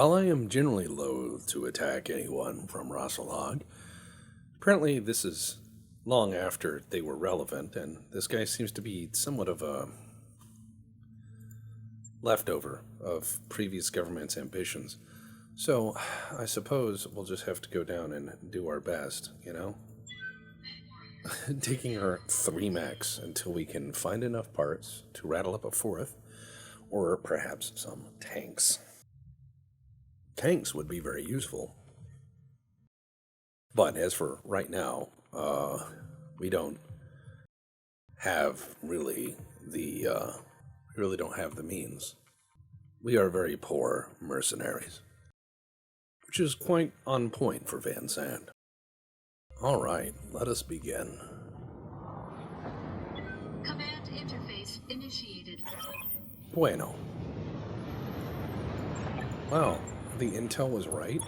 While I am generally loath to attack anyone from Rassalog, apparently this is long after they were relevant, and this guy seems to be somewhat of a leftover of previous government's ambitions. So, I suppose we'll just have to go down and do our best, you know? Taking our 3 mechs until we can find enough parts to rattle up a 4th, or perhaps some tanks. Tanks would be very useful. But as for right now, we don't have really we really don't have the means. We are very poor mercenaries, which is quite on point for Van Zandt. All right, let us begin. Command interface initiated. Bueno. Wow, the intel was right.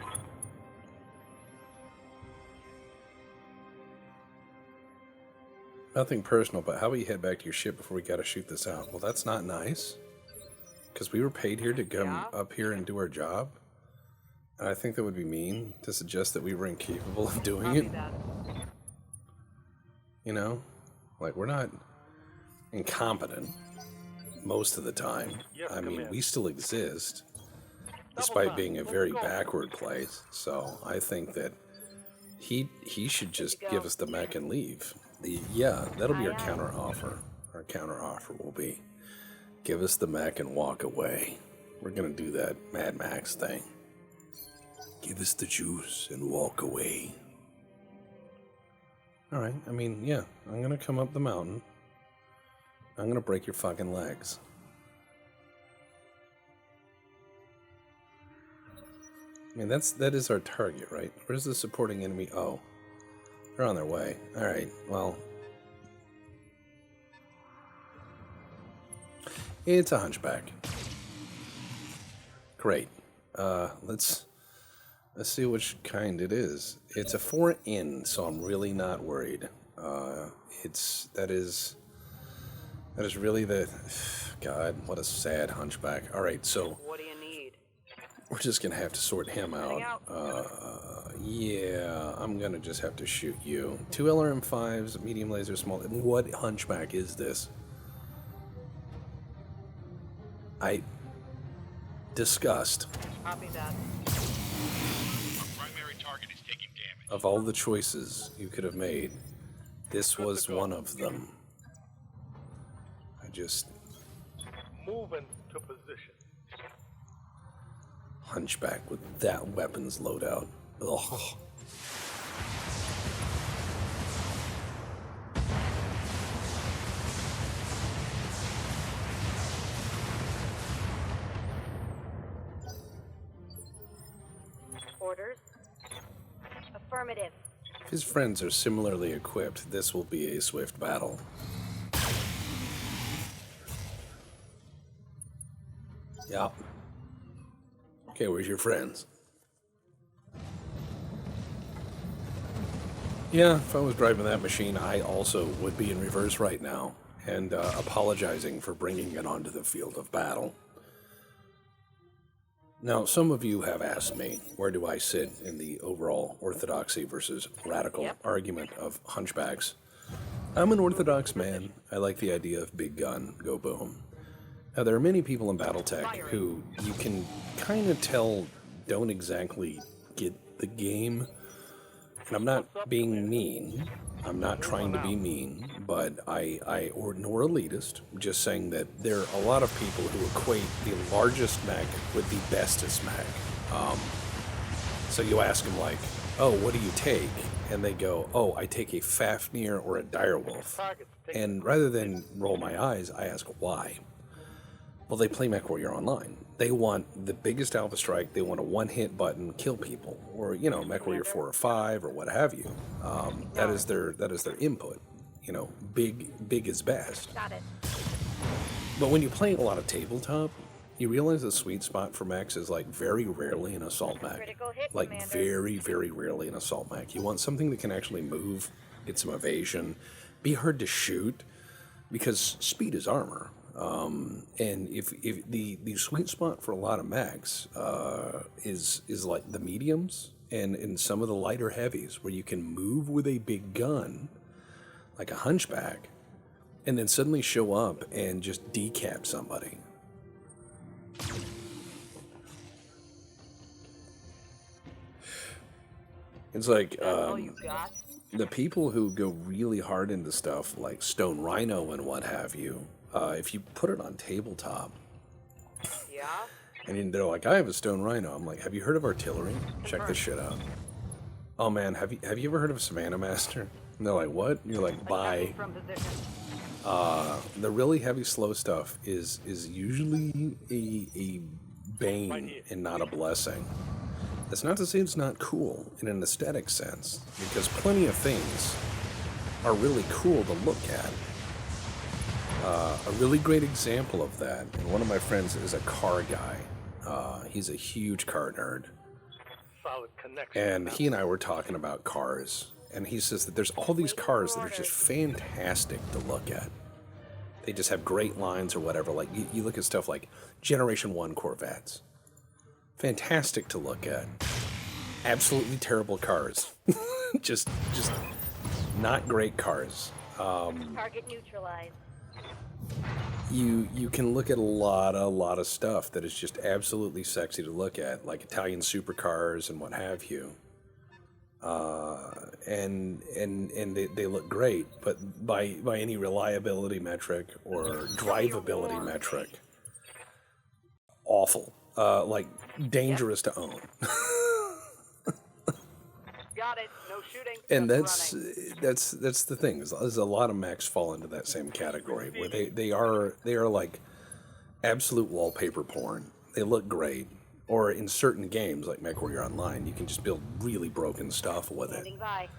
Nothing personal, but how about you head back to your ship before we gotta shoot this out? Well, that's not nice. Because we were paid here to come up here and do our job. And I think that would be mean to suggest that we were incapable of doing it. You know? Like, we're not incompetent most of the time. I mean, we still exist, despite being a very backward place. So I think that he should just give us the mech and leave. Yeah, that'll be our counter offer. Our counter offer will be, give us the mech and walk away. We're gonna do that Mad Max thing. Give us the juice and walk away. Alright, I mean, yeah, I'm gonna come up the mountain. I'm gonna break your fucking legs. I mean, that is our target, right? Where's the supporting enemy? Oh. They're on their way. Alright, well. It's a hunchback. Great. Let's see which kind it is. It's a 4-in, so I'm really not worried. That is really the... God, what a sad hunchback. Alright, so... What do you need? We're just gonna have to sort him out. Yeah, I'm gonna just have to shoot you. 2 LRM-5s, medium laser, small... What hunchback is this? Disgust. Copy that. Primary target is taking damage. Of all the choices you could have made, this was one of them. Moving to position. Hunchback with that weapons loadout. Ugh. Orders? Affirmative. If his friends are similarly equipped, this will be a swift battle. Yeah. Okay, where's your friends? Yeah, if I was driving that machine, I also would be in reverse right now, and apologizing for bringing it onto the field of battle. Now, some of you have asked me, where do I sit in the overall orthodoxy versus radical argument of hunchbacks? I'm an orthodox man. I like the idea of big gun, go boom. Now, there are many people in Battletech who you can kind of tell don't exactly get the game. And I'm not being mean. I'm not trying to be mean, but or nor elitist, just saying that there are a lot of people who equate the largest mech with the bestest mech. So you ask them like, oh, what do you take? And they go, oh, I take a Fafnir or a Direwolf. And rather than roll my eyes, I ask why. Well, they play MechWarrior Online. They want the biggest Alpha Strike. They want a one-hit button, kill people, or MechWarrior 4 or 5 or what have you. That is their input. Big is best. Got it. But when you play a lot of tabletop, you realize the sweet spot for mechs is like very rarely an assault mech. Critical hit, Like Commander. very, very rarely an assault mech. You want something that can actually move, get some evasion, be hard to shoot, because speed is armor. And if the sweet spot for a lot of mechs is like the mediums and some of the lighter heavies, where you can move with a big gun, like a hunchback, and then suddenly show up and just decap somebody. It's like All you got? the people who go really hard into stuff like Stone Rhino and what have you. If you put it on tabletop, Yeah? and they're like, "I have a Stone Rhino," I'm like, "Have you heard of artillery? Check this shit out." "Oh man, have you ever heard of Savannah Master?" And they're like, "What?" And you're like, "Bye." From position. The really heavy, slow stuff is usually a bane and not a blessing. That's not to say it's not cool in an aesthetic sense, because plenty of things are really cool to look at. A really great example of that, and one of my friends is a car guy. He's a huge car nerd. Solid connection. And he and I were talking about cars, and he says that there's all these cars that are just fantastic to look at. They just have great lines or whatever. Like, you look at stuff like Generation 1 Corvettes. Fantastic to look at. Absolutely terrible cars. just not great cars. Target neutralized. You can look at a lot of stuff that is just absolutely sexy to look at, like Italian supercars and what have you. And they look great, but by any reliability metric or drivability metric, awful. Like dangerous to own. Got it. No shooting. And just that's the thing. There's a lot of mechs fall into that same category, where they are like absolute wallpaper porn. They look great. Or in certain games like MechWarrior Online, you can just build really broken stuff with it. Standing by.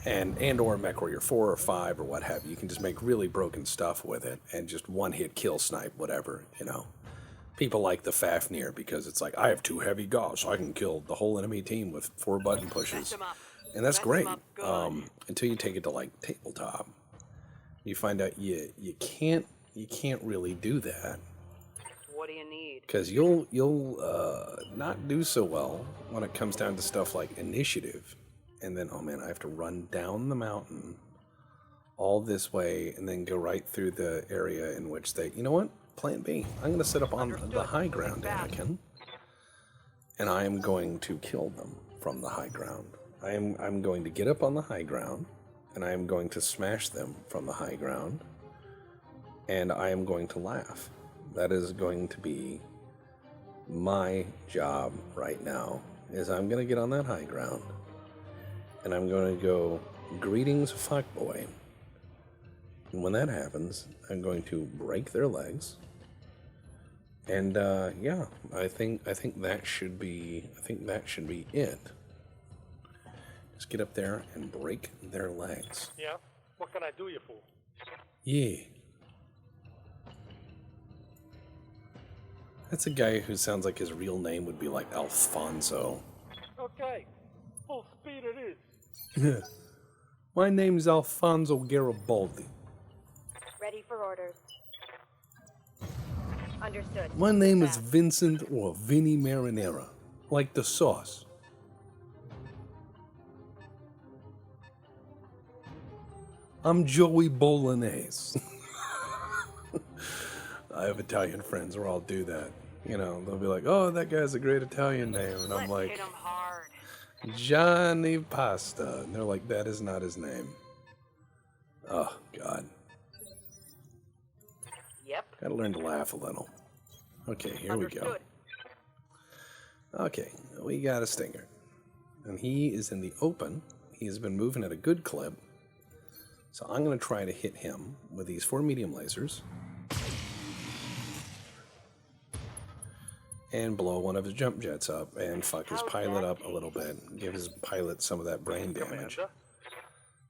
And or MechWarrior 4 or 5 or what have you. You can just make really broken stuff with it and just one-hit kill snipe, whatever, you know. People like the Fafnir because it's like, I have 2 heavy gauss, so I can kill the whole enemy team with 4 button pushes. And that's great, until you take it to like tabletop. You find out you can't really do that. What do you need? Because you'll not do so well when it comes down to stuff like initiative. And then, oh man, I have to run down the mountain all this way and then go right through the area in which they, you know what? Plan B. I'm going to sit up on the high ground, Anakin. And I am going to kill them from the high ground. I'm going to get up on the high ground, and I am going to smash them from the high ground, and I am going to laugh. That is going to be my job right now, is I'm going to get on that high ground, and I'm going to go, "Greetings, fuckboy." And when that happens, I'm going to break their legs. And yeah, I think that should be it. Just get up there and break their legs. Yeah? What can I do you for? Yeah. That's a guy who sounds like his real name would be like Alfonso. Okay. Full speed it is. Yeah. My name's Alfonso Garibaldi. Ready for orders. Understood. My name is Vincent or Vinny Marinara, like the sauce. I'm Joey Bolognese. I have Italian friends where I'll do that. You know, they'll be like, "Oh, that guy's a great Italian name." And I'm like, Hit 'em hard. "Johnny Pasta." And they're like, "That is not his name." Oh, God. Yep. Gotta learn to laugh a little. Okay, here we go. Understood. Okay, we got a stinger. And he is in the open. He has been moving at a good clip. So I'm going to try to hit him with these 4 medium lasers. And blow one of his jump jets up and fuck his pilot up a little bit. Give his pilot some of that brain damage. Commander?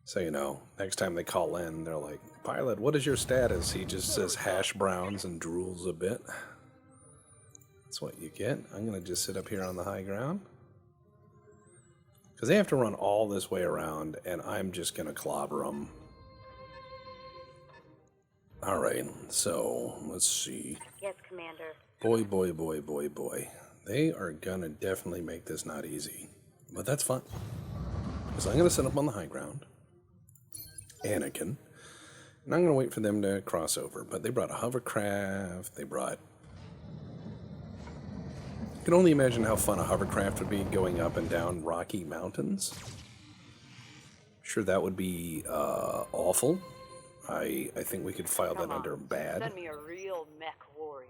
So, you know, next time they call in, they're like, "Pilot, what is your status?" He just says hash browns and drools a bit. That's what you get. I'm going to just sit up here on the high ground. Because they have to run all this way around, and I'm just going to clobber them. Alright, so, let's see. Yes, Commander. Boy, boy, boy, boy, boy. They are gonna definitely make this not easy. But that's fun. Because I'm gonna set up on the high ground. Anakin. And I'm gonna wait for them to cross over. But they brought a hovercraft, they brought... I can only imagine how fun a hovercraft would be going up and down rocky mountains. Sure, that would be awful. I think we could file that under bad. Send me a real mech warrior.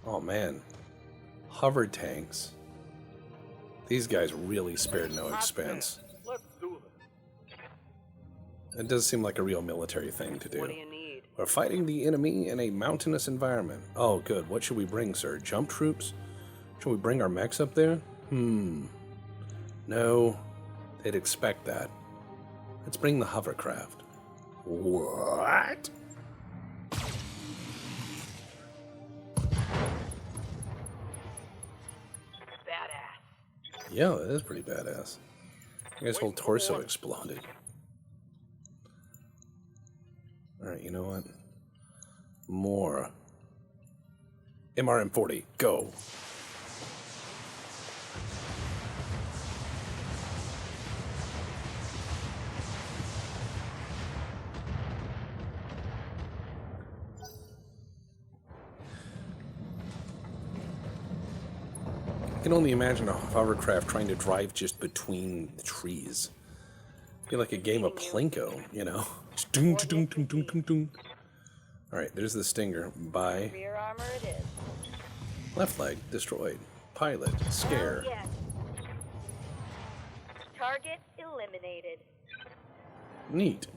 Oh man, hover tanks. These guys really spared no expense. Let's do this. It does seem like a real military thing to do. What do you need? We're fighting the enemy in a mountainous environment. Oh good, what should we bring, sir? Jump troops? Should we bring our mechs up there? No, they'd expect that. Let's bring the hovercraft. What? Badass. Yeah, that is pretty badass. I guess whole torso exploded. Alright, you know what? More. MRM-40, go. I can only imagine a hovercraft trying to drive just between the trees. It'd be like a game of Plinko, you know? Just doom, doom, doom, doom, doom, doom. Alright, there's the Stinger. Bye. Rear armor it is. Left leg, destroyed. Pilot, scare. Yes. Target eliminated. Neat.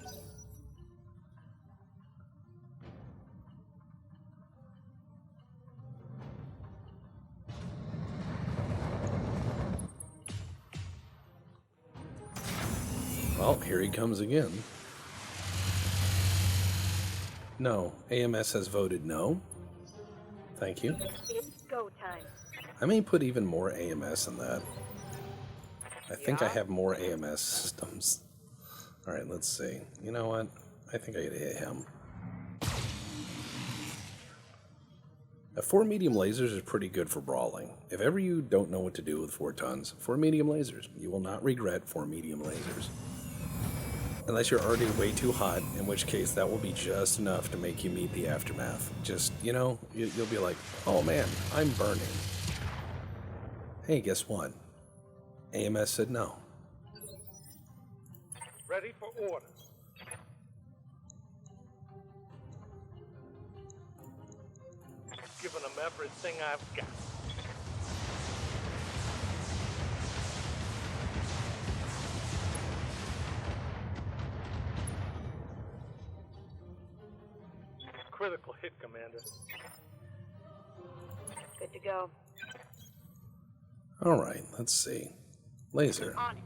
Well, here he comes again. No. AMS has voted no. Thank you. It's go time. I may put even more AMS in that. I think I have more AMS systems. Alright, let's see. You know what? I think I could hit him. 4 medium lasers is pretty good for brawling. If ever you don't know what to do with 4 tons, 4 medium lasers. You will not regret 4 medium lasers. Unless you're already way too hot, in which case that will be just enough to make you meet the aftermath. Just, you know, you'll be like, oh man, I'm burning. Hey, guess what? AMS said no. Ready for orders. Giving them everything I've got. Critical hit, Commander. Good to go. Alright, let's see. Laser. On it.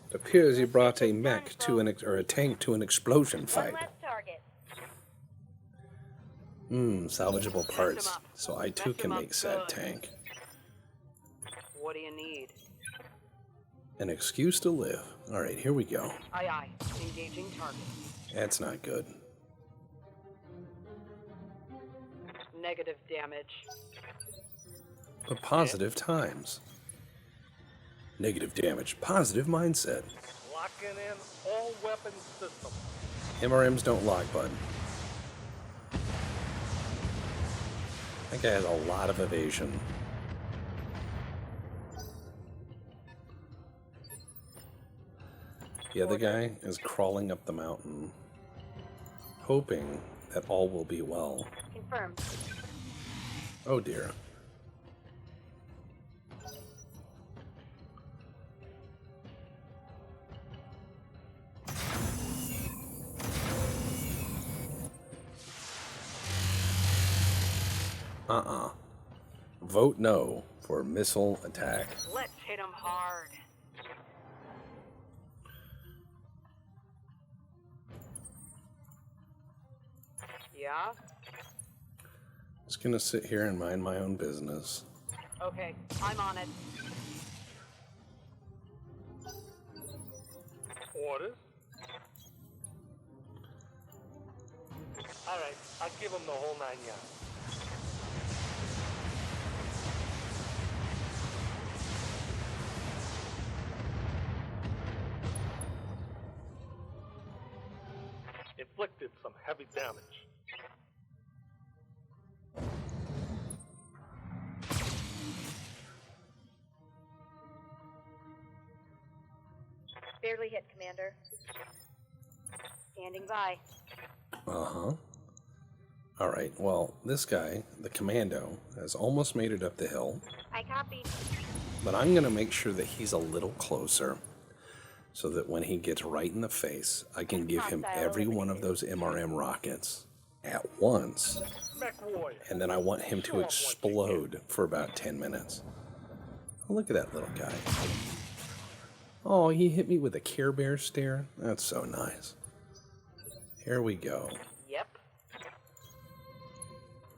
It appears you brought a mech to a tank to an explosion One fight. less target. Salvageable parts. So I too can make said tank. What do you need? An excuse to live. Alright, here we go. Aye aye. Engaging target. That's not good. Negative damage. But positive times. Negative damage. Positive mindset. Locking in all weapon systems. MRMs don't lock, bud. That guy has a lot of evasion. The other guy is crawling up the mountain, hoping that all will be well. Confirmed. Oh dear. Vote no for missile attack. Let's hit him hard. Yeah? Just gonna sit here and mind my own business. Okay, I'm on it. Orders? Alright, I'll give him the whole 9 yards. Inflicted some heavy damage. Barely hit, Commander. Standing by. Uh-huh. Alright, well, this guy, the commando, has almost made it up the hill. I copy. But I'm going to make sure that he's a little closer so that when he gets right in the face, I can give him every one of those MRM rockets at once. Mech warrior. And then I want him to explode for about 10 minutes. Oh, look at that little guy. Oh, he hit me with a Care Bear stare. That's so nice. Here we go. Yep.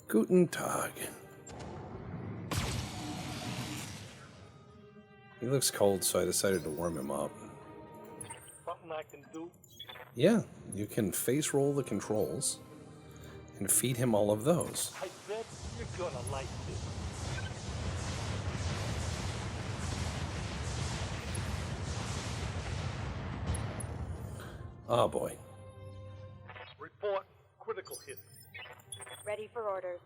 Guten Tag. He looks cold, so I decided to warm him up. Something I can do? Yeah, you can face roll the controls and feed him all of those. I bet you're gonna like this. Oh boy. Report critical hit. Ready for orders.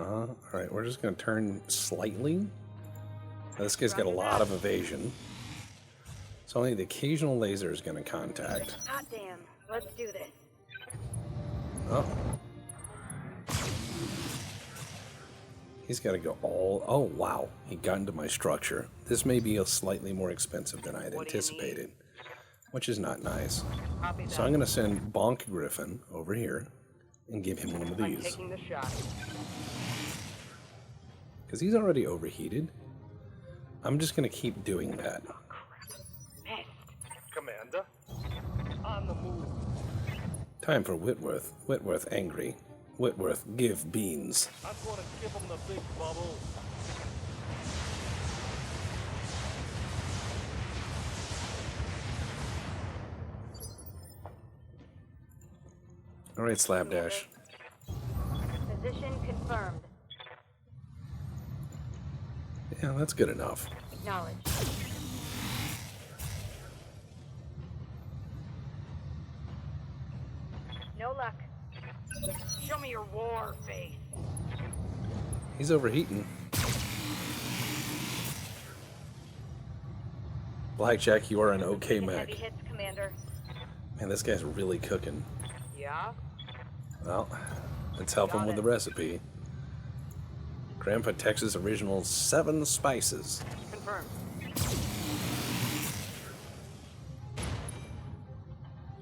Alright, we're just going to turn slightly. Now, this guy's got a lot of evasion. So only the occasional laser is going to contact. Hot damn. Let's do this. Oh. He's got to go all... Oh, wow. He got into my structure. This may be a slightly more expensive than I had anticipated, which is not nice. Copy So that. I'm going to send Bonk Griffin over here and give him one of I'm these. taking the shot. Because he's already overheated. I'm just going to keep doing that. Oh, crap. Missed. Commander, on the move. Time for Whitworth. Whitworth angry. Whitworth, give beans. I'm gonna give him the big bubble. All right, Slapdash. Position confirmed. Yeah, that's good enough. Acknowledged. No luck. Show me your war face. He's overheating. Blackjack, you are an okay Taking mech. heavy hits, Commander. Man, this guy's really cooking. Yeah? Well, let's help him with the recipe. Grandpa Texas Original 7 spices. Confirmed.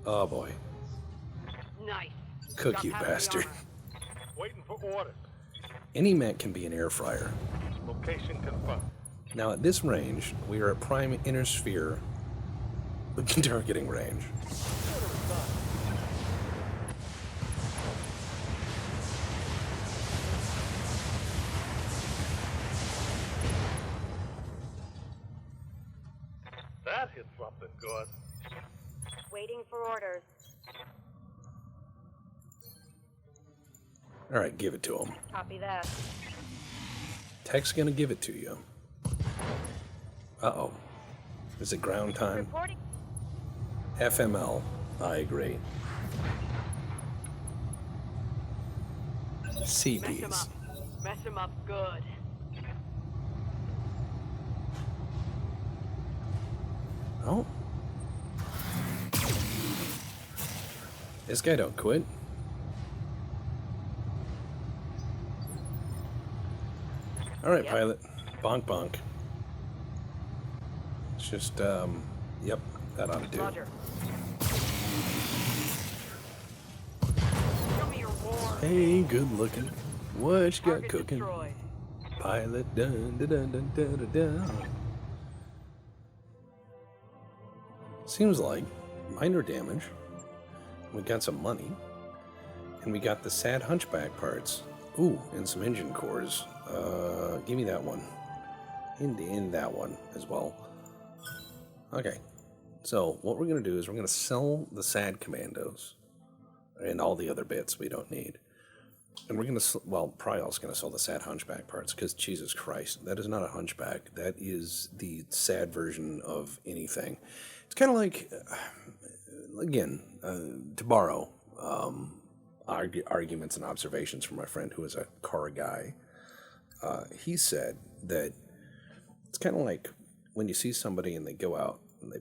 Oh boy. Nice. Cook Got you past the bastard. armor. Waiting for orders. Any mech can be an air fryer. Location confirmed. Now at this range, we are at prime inner sphere targeting range. That hit something good. Waiting for orders. All right, give it to him. Copy that. Tech's gonna give it to you. Uh-oh. Is it ground time? Reporting. FML. I agree. Mess him CPs. up. Mess him up good. Oh. This guy don't quit. All right, Yep. pilot. Bonk, bonk. It's just, yep, that ought to do. Roger. Show me your war. Hey, good looking. What you got Target cooking? destroyed. Pilot, dun dun dun dun dun dun dun. Seems like minor damage. We got some money. And we got the sad hunchback parts. Ooh, and some engine cores. Give me that one. In that one as well. Okay. So what we're going to do is we're going to sell the SAD commandos and all the other bits we don't need. And we're going to, well, probably also going to sell the SAD hunchback parts, because Jesus Christ, that is not a hunchback. That is the SAD version of anything. It's kind of like, again, to borrow arguments and observations from my friend who is a car guy. He said that it's kind of like when you see somebody and they go out and they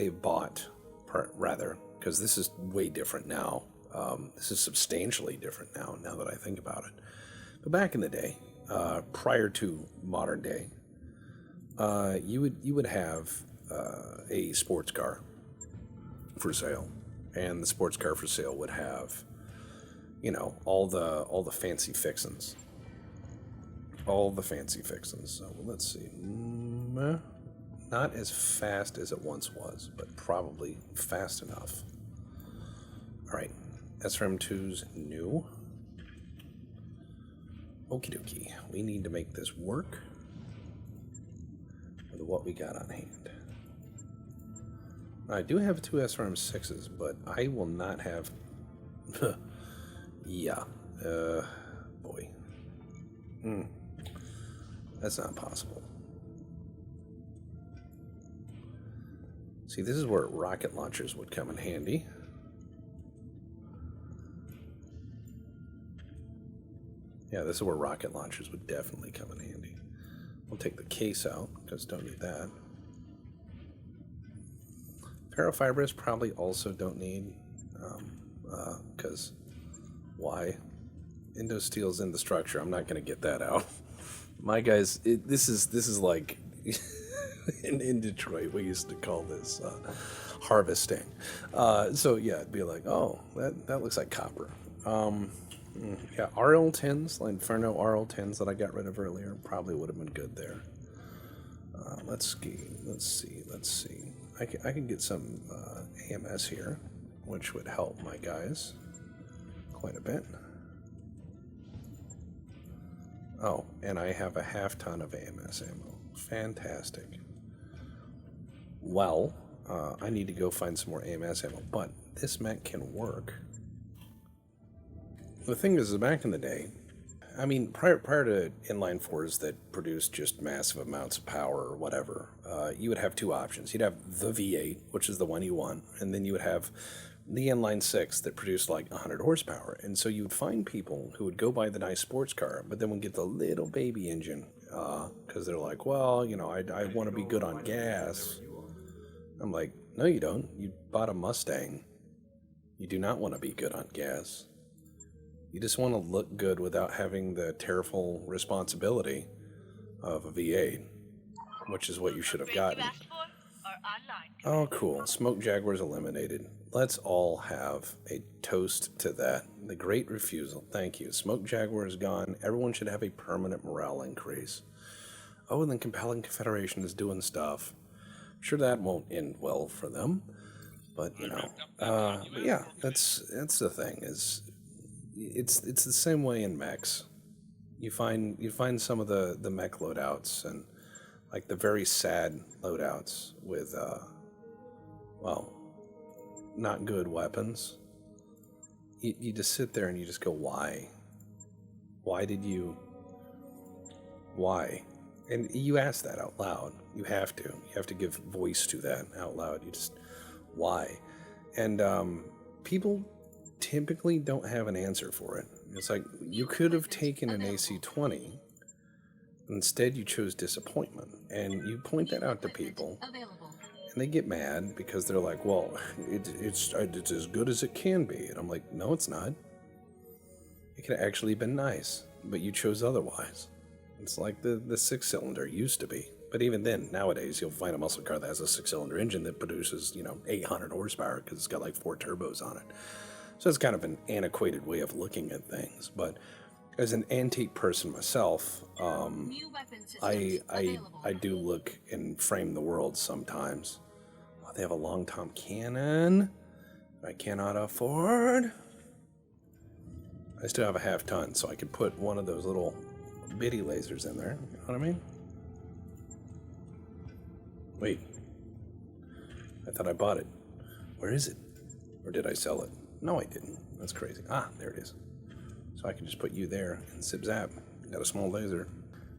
bought, because this is way different now. This is substantially different now that I think about it. But back in the day, prior to modern day, you would have a sports car for sale, and the sports car for sale would have, you know, all the fancy fixins. All the fancy fixins. So let's see. Not as fast as it once was, but probably fast enough. All right. SRM2's new. Okie dokie. We need to make this work with what we got on hand. I do have 2 SRM6s, but I will not have... yeah. Boy. That's not possible. See, this is where rocket launchers would come in handy. Yeah, this is where rocket launchers would definitely come in handy. We'll take the case out, because don't need that. Ferrofibrous probably also don't need, because why? Endosteel's in the structure. I'm not going to get that out. My guys, this is like in Detroit we used to call this harvesting. So yeah, it'd be like, oh, that looks like copper. Yeah, RL10s, like Inferno RL10s that I got rid of earlier, probably would have been good there. Let's see. I can get some AMS here, which would help my guys quite a bit. Oh, and I have a half ton of AMS ammo. Fantastic. Well, I need to go find some more AMS ammo, but this mech can work. The thing is, back in the day, I mean, prior to inline fours that produced just massive amounts of power or whatever, you would have 2 options. You'd have the V8, which is the one you want, and then you would have the inline 6 that produced like 100 horsepower. And so you would find people who would go buy the nice sports car, but then would get the little baby engine, because they're like, well, you know, I want to be good on gas. I'm like, no, you don't. You bought a Mustang. You do not want to be good on gas. You just want to look good without having the terrible responsibility of a V8, which is what you should have gotten. Oh, cool. Smoke Jaguar's eliminated. Let's all have a toast to that. The great refusal. Thank you. Smoke Jaguar is gone. Everyone should have a permanent morale increase. Oh, and then Compelling Confederation is doing stuff. I'm sure that won't end well for them. But, you know, but yeah, that's the thing, is it's the same way in mechs. You find some of the mech loadouts, and like the very sad loadouts with well, not good weapons. You just sit there and you just go, why? Why? And you ask that out loud. You have to give voice to that out loud. You just, why? And people typically don't have an answer for it. It's like, you could have taken an AC-20. Instead, you chose disappointment. And you point that out to people, and they get mad because they're like, well, it's as good as it can be. And I'm like, no, it's not. It could have actually been nice, but you chose otherwise. It's like the 6-cylinder used to be. But even then, nowadays, you'll find a muscle car that has a 6-cylinder engine that produces, 800 horsepower because it's got like 4 turbos on it. So it's kind of an antiquated way of looking at things. But as an antique person myself, I do look and frame the world sometimes. Oh, they have a long Tom cannon I cannot afford. I still have a half ton, so I could put one of those little bitty lasers in there. You know what I mean? Wait. I thought I bought it. Where is it? Or did I sell it? No, I didn't. That's crazy. Ah, there it is. So I can just put you there and zip-zap. Got a small laser.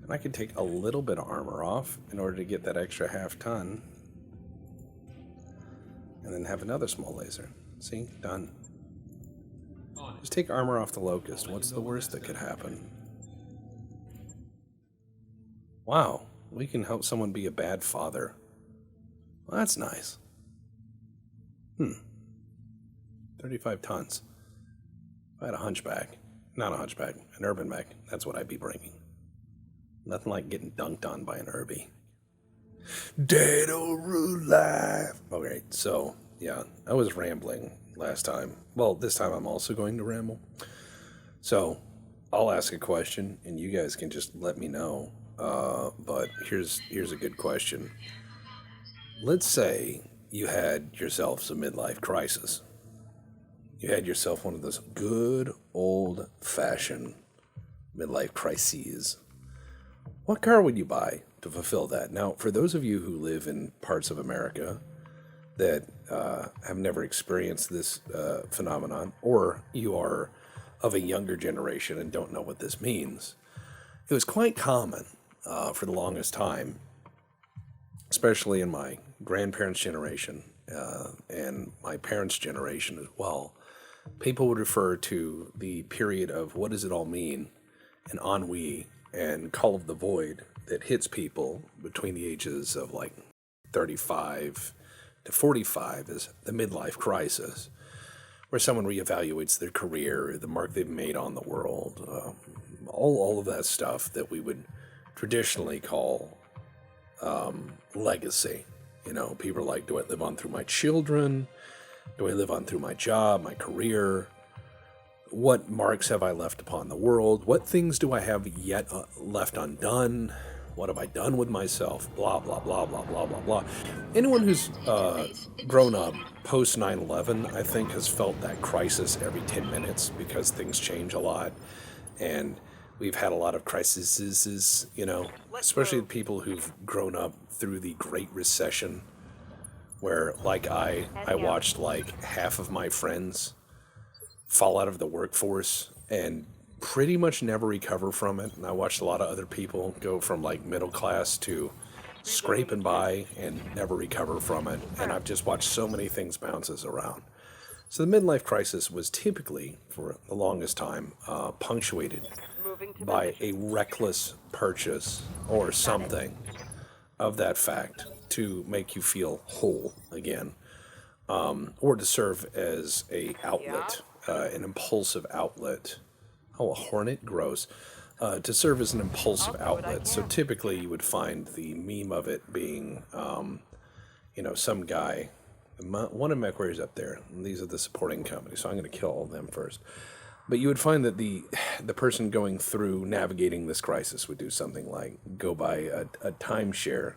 And I can take a little bit of armor off in order to get that extra half ton. And then have another small laser. See? Done. Just take armor off the Locust. What's the worst that could happen? Wow. We can help someone be a bad father. Well, that's nice. 35 tons. If I had a hunchback. Not a hunchback. An urban mech. That's what I'd be bringing. Nothing like getting dunked on by an Urbie. Dead or alive. Okay, so, yeah, I was rambling last time. Well, this time I'm also going to ramble. So, I'll ask a question, and you guys can just let me know. But here's a good question. Let's say you had yourself a midlife crisis. You had yourself one of those good old-fashioned midlife crises. What car would you buy to fulfill that? Now, for those of you who live in parts of America that have never experienced this phenomenon, or you are of a younger generation and don't know what this means, it was quite common for the longest time, especially in my grandparents' generation and my parents' generation as well. People would refer to the period of what does it all mean, and ennui, and call of the void that hits people between the ages of like 35 to 45 as the midlife crisis, where someone reevaluates their career, the mark they've made on the world, all of that stuff that we would traditionally call legacy. You know, people are like, do I live on through my children? Do I live on through my job, my career? What marks have I left upon the world? What things do I have yet left undone? What have I done with myself? Blah, blah, blah, blah, blah, blah, blah. Anyone who's grown up post 9/11, I think, has felt that crisis every 10 minutes because things change a lot. And we've had a lot of crises, you know, especially people who've grown up through the Great Recession, where, like I watched like half of my friends fall out of the workforce and pretty much never recover from it. And I watched a lot of other people go from like middle class to scraping by and never recover from it. And I've just watched so many things bounces around. So the midlife crisis was typically, for the longest time, punctuated by a reckless purchase or something of that fact to make you feel whole again, or to serve as a outlet, an impulsive outlet. Oh, a hornet? Gross. To serve as an impulsive outlet. So typically you would find the meme of it being, you know, some guy. One of MechWare's up there. And these are the supporting companies, so I'm going to kill all of them first. But you would find that the person going through navigating this crisis would do something like go buy a timeshare,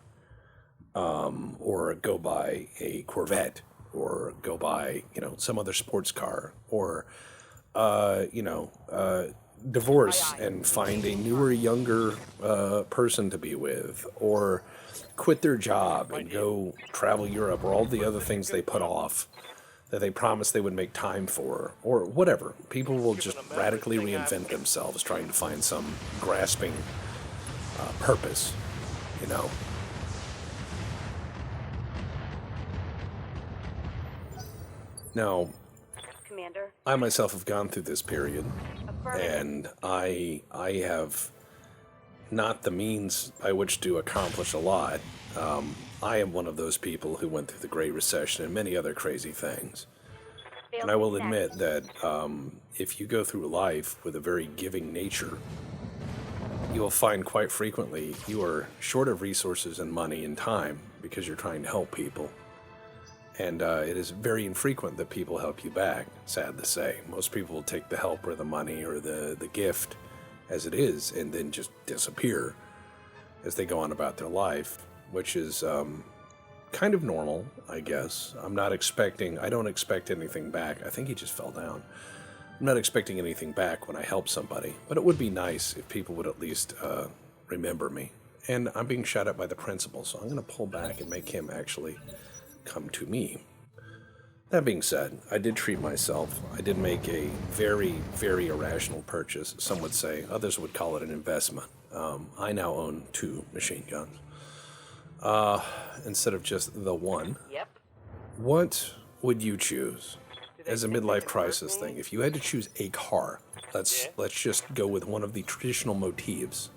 or go buy a Corvette, or go buy, you know, some other sports car, or divorce and find a newer, younger person to be with, or quit their job and go travel Europe, or all the other things they put off that they promised they would make time for, or whatever. People will just radically reinvent themselves trying to find some grasping purpose, you know. Now, Commander. I myself have gone through this period, and I have not the means by which to accomplish a lot. I am one of those people who went through the Great Recession and many other crazy things. And I will admit that if you go through life with a very giving nature, you will find quite frequently you are short of resources and money and time because you're trying to help people. And it is very infrequent that people help you back, sad to say. Most people will take the help or the money or the gift as it is and then just disappear as they go on about their life, which is kind of normal, I guess. I don't expect anything back. I think he just fell down. I'm not expecting anything back when I help somebody, but it would be nice if people would at least remember me. And I'm being shot at by the principal, so I'm going to pull back and make him actually come to me. That being said, I did treat myself. I did make a very, very irrational purchase, some would say. Others would call it an investment. I now own 2 machine guns instead of just the one. Yep. What would you choose as a midlife crisis thing? If you had to choose a car, let's just go with one of the traditional motifs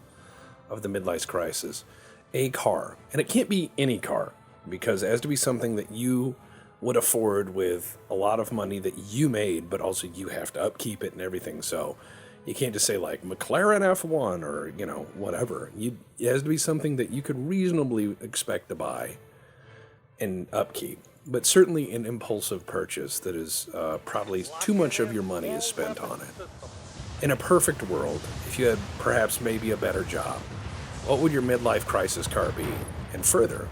of the midlife crisis. A car. And it can't be any car, because it has to be something that you would afford with a lot of money that you made, but also you have to upkeep it and everything. So you can't just say like McLaren F1 or, you know, whatever. It has to be something that you could reasonably expect to buy and upkeep. But certainly an impulsive purchase that is probably too much of your money is spent on it. In a perfect world, if you had perhaps maybe a better job, what would your midlife crisis car be? And further,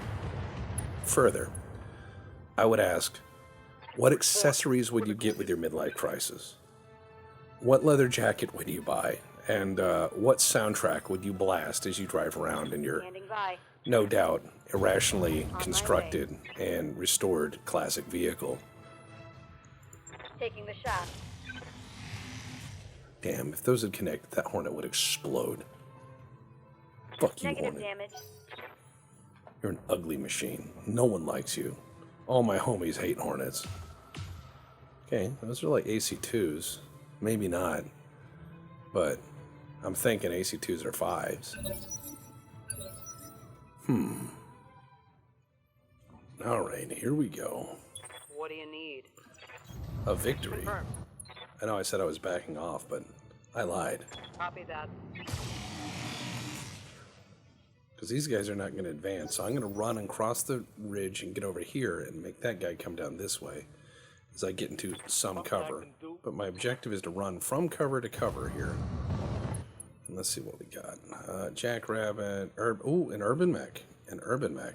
I would ask, what accessories would you get with your midlife crisis? What leather jacket would you buy? And what soundtrack would you blast as you drive around in your, no doubt, irrationally constructed and restored classic vehicle? Taking the shot. Damn, if those had connected, that Hornet would explode. Fuck you, Negative Hornet. damage. You're an ugly machine. No one likes you. All my homies hate Hornets. Okay, those are like AC2s. Maybe not. But I'm thinking AC2s are 5s. Alright, here we go. What do you need? A victory. Confirm. I know I said I was backing off, but I lied. Copy that. Because these guys are not going to advance. So I'm going to run and cross the ridge and get over here and make that guy come down this way as I get into some cover. But my objective is to run from cover to cover here. And let's see what we got. Jackrabbit. An urban mech. An urban mech.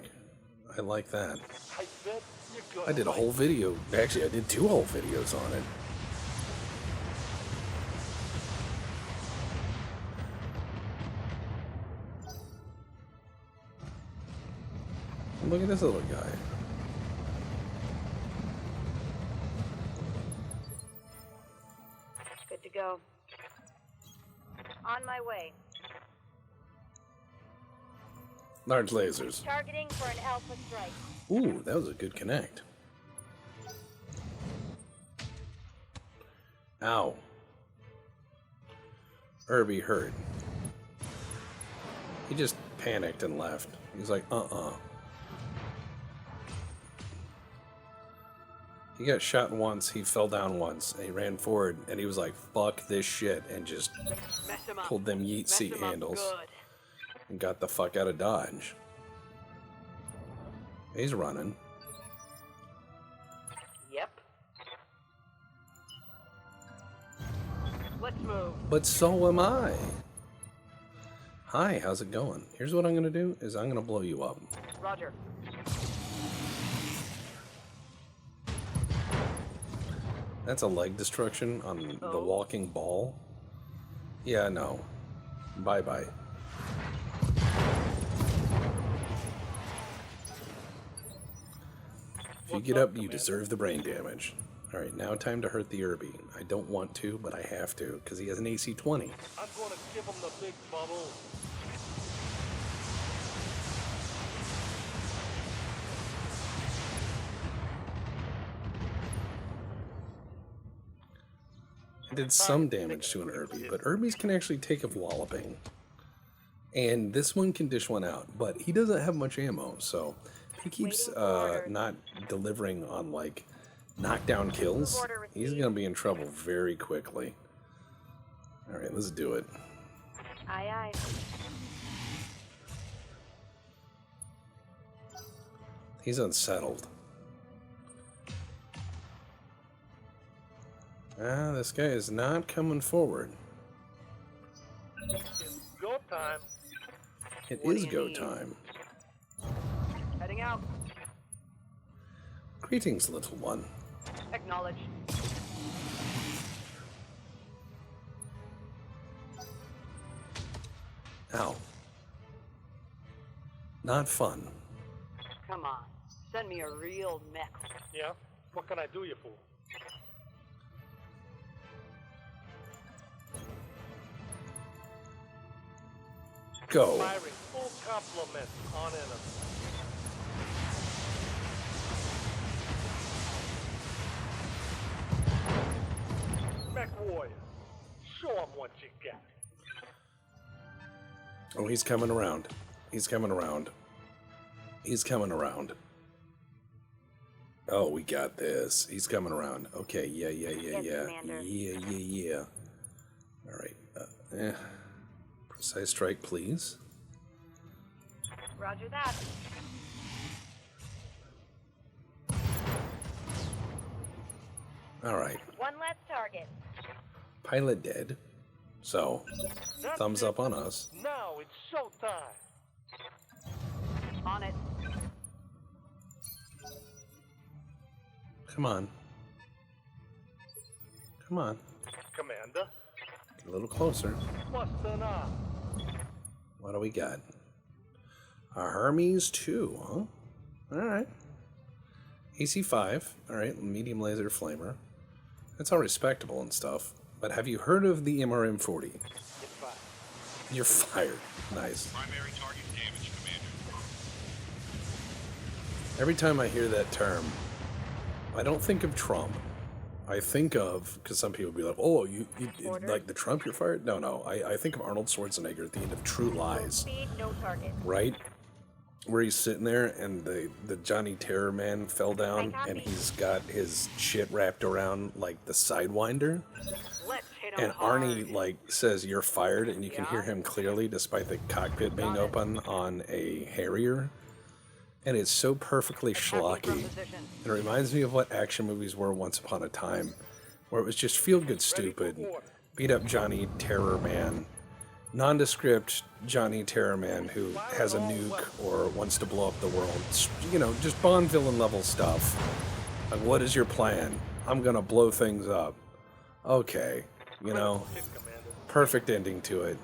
I like that. I bet you're I did a whole video. Actually, I did 2 whole videos on it. Look at this little guy. Good to go. On my way. Large lasers. Targeting for an alpha strike. Ooh, that was a good connect. Ow. Irby hurt. He just panicked and left. He's like, He got shot once, he fell down once, and he ran forward, and he was like, fuck this shit, and just Mess him up. pulled them yeet Mess seat him up handles good. and got the fuck out of Dodge. He's running. Yep. Let's move. But so am I. Hi, how's it going? Here's what I'm gonna do, is I'm gonna blow you up. Roger. That's a leg destruction on the walking ball. Yeah, no. Bye-bye. If you get up, you deserve the brain damage. Alright, now time to hurt the Irby. I don't want to, but I have to, because he has an AC-20. I'm gonna give him the big bubble. I did some damage to an Irby, but Irbies can actually take a walloping. And this one can dish one out, but he doesn't have much ammo, so if he keeps not delivering on, like, knockdown kills, he's gonna be in trouble very quickly. Alright, let's do it. Aye, aye. He's unsettled. Ah, this guy is not coming forward. It's go time. It What is do you go need? time. Heading out. Greetings, little one. Acknowledge. Ow. Not fun. Come on. Send me a real mech. Yeah? What can I do you for? Go. Firing full complement on enemy. Mech warrior. Show 'em what you got. Oh, he's coming around. He's coming around. He's coming around. Oh, we got this. He's coming around. Okay, yeah. Yes, Commander. Yeah. All right. Precise strike, please. Roger that. All right. One less target. Pilot dead. So, That's thumbs it. up on us. Now it's showtime. On it. Come on. Come on. Commander, Get a little closer. what's the now? What do we got? A Hermes 2, huh? Alright. AC-5. Alright, medium laser flamer. That's all respectable and stuff. But have you heard of the MRM-40? Get fired. You're fired. Nice. Primary target damage, Commander. Every time I hear that term, I don't think of Trump. I think of, because some people be like, oh, you like the Trump you're fired? No. I think of Arnold Schwarzenegger at the end of True Lies, Speed, no target. right? Where he's sitting there and the Johnny Terror man fell down and he's got his shit wrapped around like the Sidewinder. Let's hit 'em And hard. Arnie like says you're fired and you can hear him clearly despite the cockpit being open on a Harrier. And it's so perfectly schlocky. Position. It reminds me of what action movies were once upon a time, where it was just feel good stupid, beat up Johnny Terror Man, nondescript Johnny Terror Man who has a nuke or wants to blow up the world. You know, just Bond villain level stuff. Like, what is your plan? I'm gonna blow things up. Okay, you know, Hit, Commander. perfect ending to it.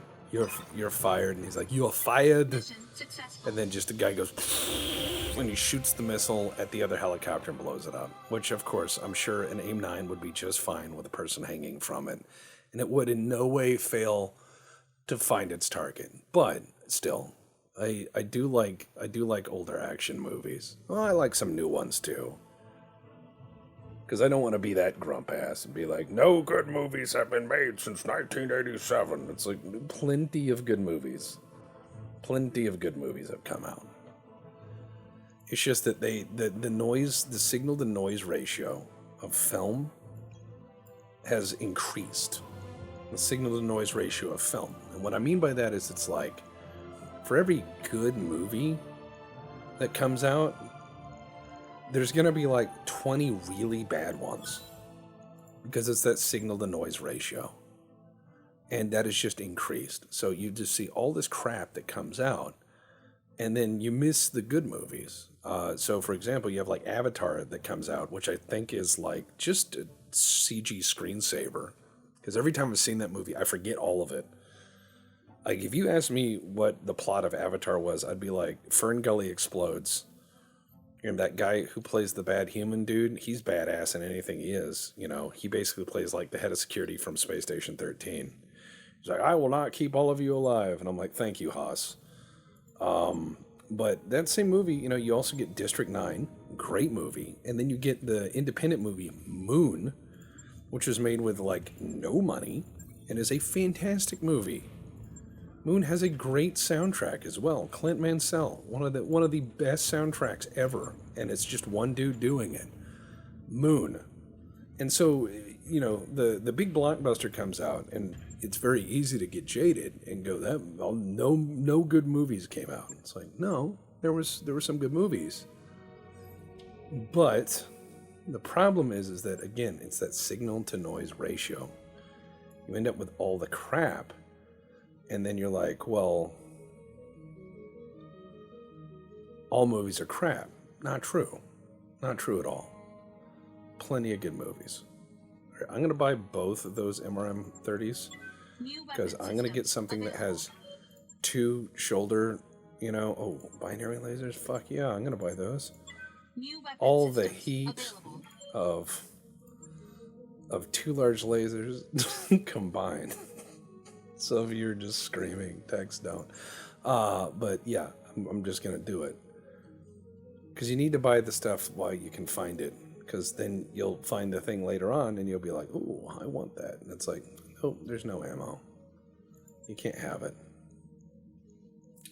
You're fired, and he's like, you're fired. Mission successful. And then just a guy goes, and he shoots the missile at the other helicopter and blows it up. Which, of course, I'm sure an AIM-9 would be just fine with a person hanging from it. And it would in no way fail to find its target. But still, I do like older action movies. Well, I like some new ones too. Because I don't want to be that grump ass and be like, no good movies have been made since 1987. It's like plenty of good movies. Plenty of good movies have come out. It's just that the signal to noise ratio of film has increased. The signal to noise ratio of film. And what I mean by that is it's like, for every good movie that comes out, there's going to be like 20 really bad ones. Because it's that signal to noise ratio. And that is just increased. So you just see all this crap that comes out, and then you miss the good movies. So, for example, you have like Avatar that comes out, which I think is like just a CG screensaver. Because every time I've seen that movie, I forget all of it. Like, if you asked me what the plot of Avatar was, I'd be like, Fern Gully explodes. And that guy who plays the bad human dude, he's badass in anything he is. You know, he basically plays like the head of security from Space Station 13. He's like, I will not keep all of you alive. And I'm like, thank you, Haas. But that same movie, you know, you also get District 9, great movie. And then you get the independent movie Moon, which was made with like no money and is a fantastic movie. Moon has a great soundtrack as well. Clint Mansell, one of the best soundtracks ever, and it's just one dude doing it. Moon. And so, you know, the big blockbuster comes out, and it's very easy to get jaded and go, no good movies came out. It's like, no, there were some good movies. But the problem is that, again, it's that signal to noise ratio. You end up with all the crap. And then you're like, well, all movies are crap. Not true. Not true at all. Plenty of good movies. All right, I'm going to buy both of those MRM 30s New because weapon I'm going to system get something that has 2 shoulder, you know, oh, binary lasers, fuck yeah, I'm gonna buy those. New weapon All the systems heat available. of 2 large lasers combined. Some of you are just screaming, text don't. But yeah, I'm just gonna do it. Because you need to buy the stuff while you can find it. Because then you'll find the thing later on and you'll be like, ooh, I want that. And it's like, oh, there's no ammo. You can't have it.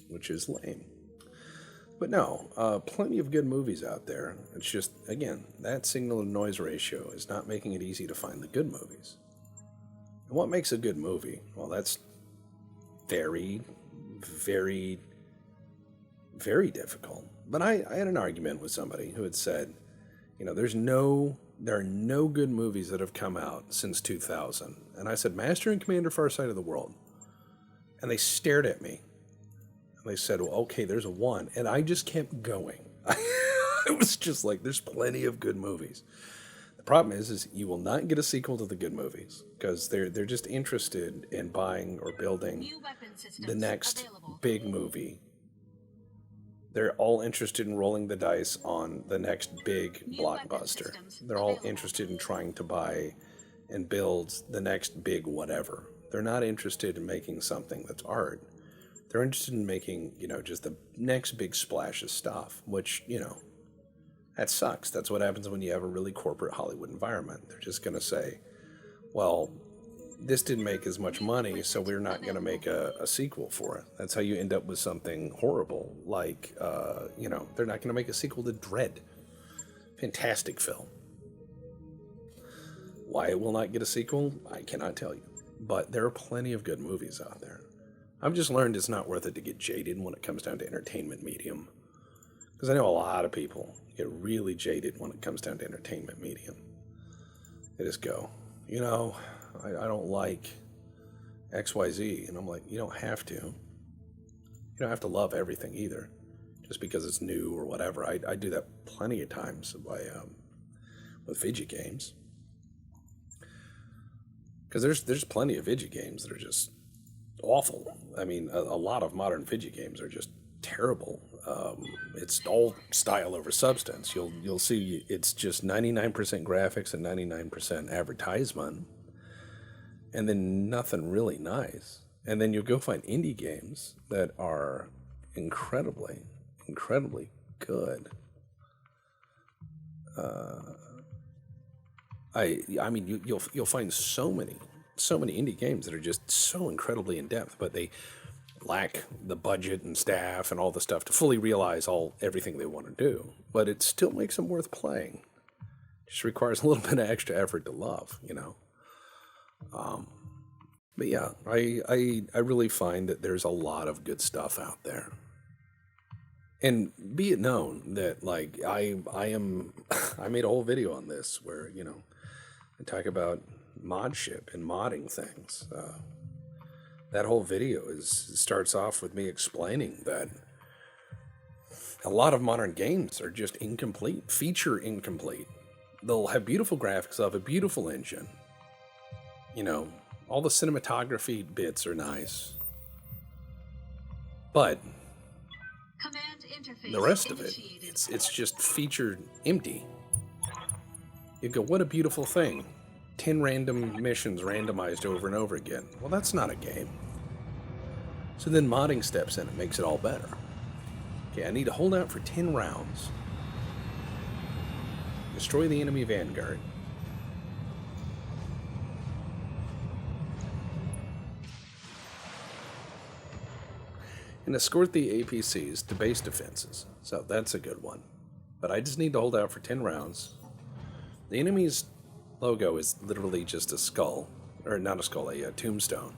Which is lame. But no, plenty of good movies out there. It's just, again, that signal to noise ratio is not making it easy to find the good movies. And what makes a good movie? Well, that's very, very, very difficult. But I had an argument with somebody who had said, you know, there are no good movies that have come out since 2000. And I said, Master and Commander Far Side of the World. And they stared at me. And they said, well, okay, there's a 1. And I just kept going. It was just like, there's plenty of good movies. The problem is you will not get a sequel to the good movies because they're just interested in buying or building New weapon systems the next available. big movie. They're all interested in rolling the dice on the next big blockbuster. They're all interested in trying to buy and build the next big whatever. They're not interested in making something that's art. They're interested in making, you know, just the next big splash of stuff, which, you know, that sucks. That's what happens when you have a really corporate Hollywood environment. They're just going to say, well, this didn't make as much money, so we're not going to make a sequel for it. That's how you end up with something horrible, like, you know, they're not going to make a sequel to Dread. Fantastic film. Why it will not get a sequel, I cannot tell you. But there are plenty of good movies out there. I've just learned it's not worth it to get jaded when it comes down to entertainment medium. Because I know a lot of people get really jaded when it comes down to entertainment medium. They just go, you know, I don't like XYZ. And I'm like, you don't have to. You don't have to love everything either. Just because it's new or whatever. I do that plenty of times with video games. Because there's plenty of video games that are just awful. I mean, a lot of modern video games are just terrible. It's all style over substance. You'll see it's just 99% graphics and 99% advertisement, and then nothing really nice. And then you'll go find indie games that are incredibly, incredibly good. I mean, you'll find so many indie games that are just so incredibly in depth, but they lack the budget and staff and all the stuff to fully realize everything they want to do. But it still makes them worth playing. Just requires a little bit of extra effort to love, you know. But yeah, I really find that there's a lot of good stuff out there. And be it known that, like, I made a whole video on this where, you know, I talk about modship and modding things. That whole video starts off with me explaining that a lot of modern games are just incomplete, feature incomplete. They'll have beautiful graphics, they'll have a beautiful engine. You know, all the cinematography bits are nice. But Command interface the rest of it, initiated. it's just featured empty. You go, what a beautiful thing. 10 random missions randomized over and over again. Well, that's not a game. So then modding steps in and makes it all better. Okay, I need to hold out for 10 rounds. Destroy the enemy vanguard. And escort the APCs to base defenses. So that's a good one. But I just need to hold out for 10 rounds. The enemy's logo is literally just a skull. Or not a skull, a tombstone.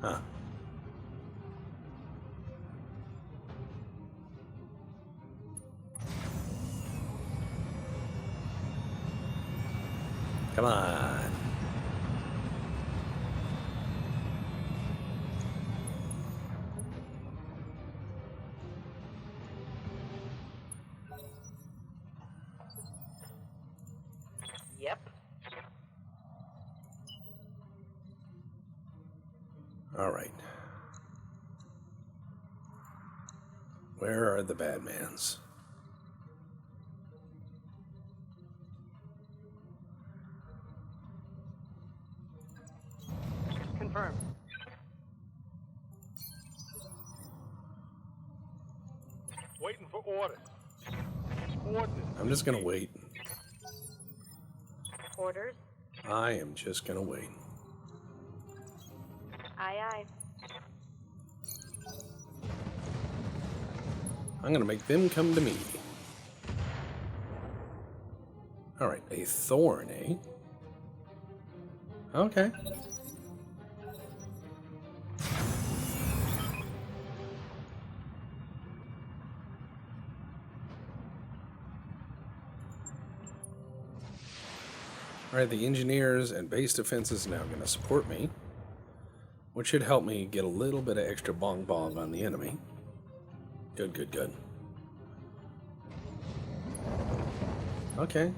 Huh. Come on. Yep. All right. Where are the bad mans? Confirmed. Waiting for orders. Ordnance. I'm just gonna wait. Orders? I am just gonna wait. Aye, aye. I'm gonna make them come to me. Alright, a thorn, eh? Okay. Alright, the engineers and base defense is now going to support me, which should help me get a little bit of extra bong bong on the enemy. Good, good, good. Okay.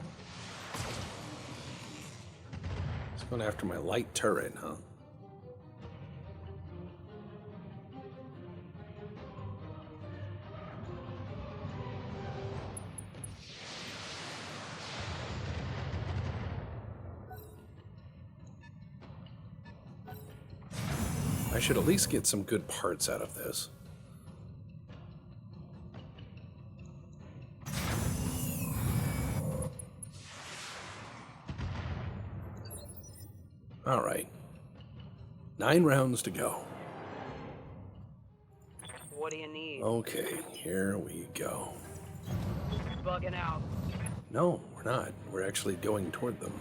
It's going after my light turret, huh? I should at least get some good parts out of this. All right. 9 rounds to go. What do you need? Okay, here we go. Bugging out. No, we're not. We're actually going toward them.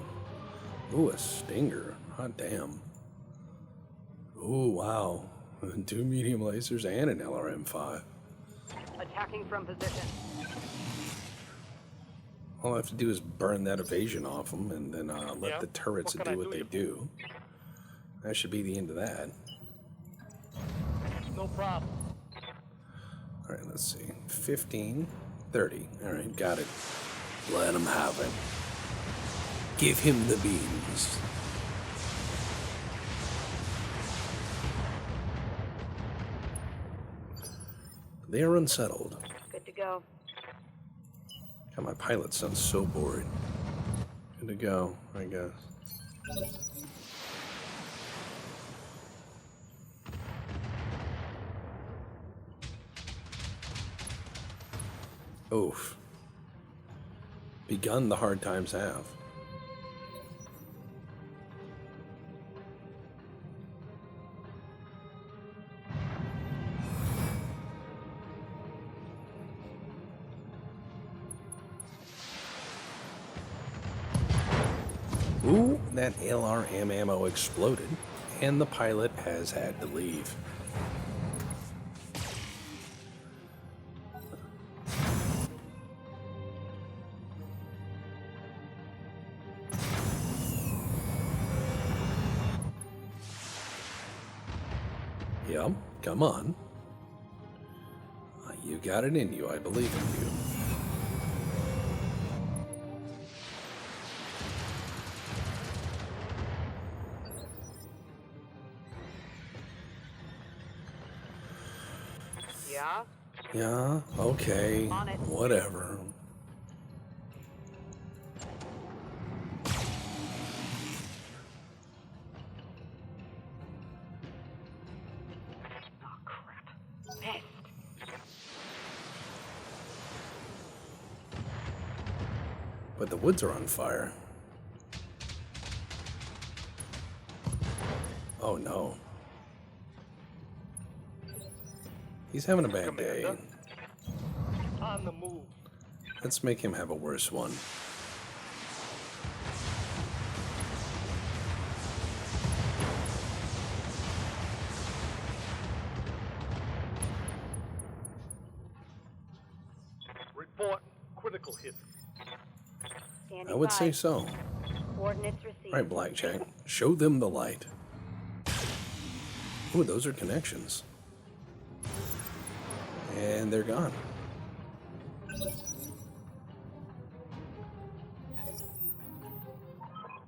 Ooh, a stinger. Hot damn. Ooh, wow. 2 medium lasers and an LRM-5. Attacking from position. All I have to do is burn that evasion off them and then let Yeah? the turrets What can do I what do they you do. That should be the end of that. No problem. All right, let's see. 15, 30. All right, got it. Let him have it. Give him the beans. They are unsettled. Good to go. God, my pilot sounds so bored. Good to go, I guess. Oof. Begun the hard times have. Ooh, that LRM ammo exploded, and the pilot has had to leave. Yep, come on. You got it in you, I believe in you. Yeah? Yeah, okay, On it. whatever. Oh, crap. Missed. But the woods are on fire. Oh no. He's having a bad day. Commander. On the move. Let's make him have a worse one. Report critical hit. Standing I would by. say so. Coordinates received. All right, Blackjack, show them the light. Ooh, those are connections. And they're gone.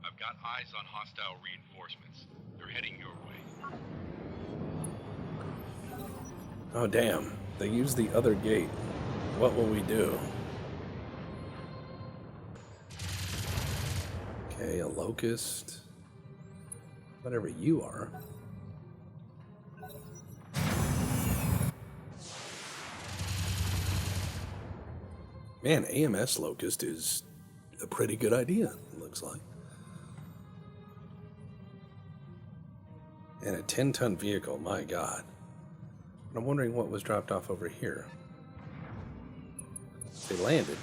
I've got eyes on hostile reinforcements. They're heading your way. Oh, damn. They use the other gate. What will we do? Okay, a locust. Whatever you are. Man, AMS locust is a pretty good idea, it looks like. And a 10-ton vehicle, my god. I'm wondering what was dropped off over here. They landed.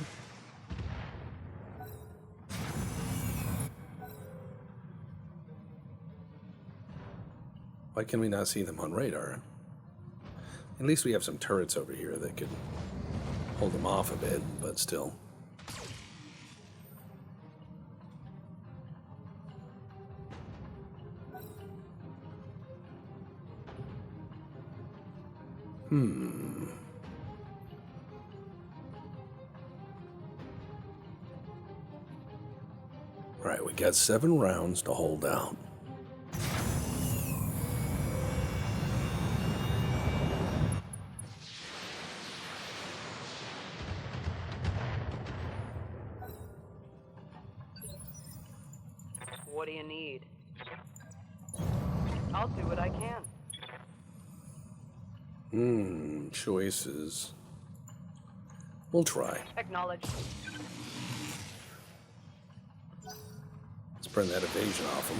Why can we not see them on radar? At least we have some turrets over here that could hold them off a bit, but still. Alright, we got 7 rounds to hold out. What do you need? I'll do what I can. Choices. We'll try. Acknowledge. Let's burn that evasion off him.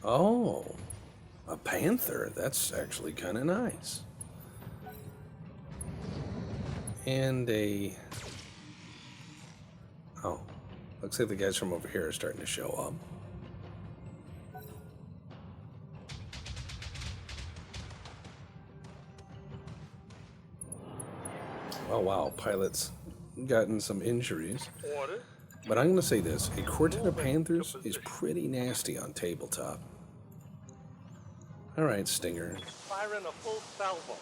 Oh, a panther. That's actually kind of nice. And a... Oh, looks like the guys from over here are starting to show up. Oh wow, pilot's gotten some injuries. Order. But I'm going to say this, a quartet of panthers is pretty nasty on tabletop. Alright, Stinger. Firing a full salvo.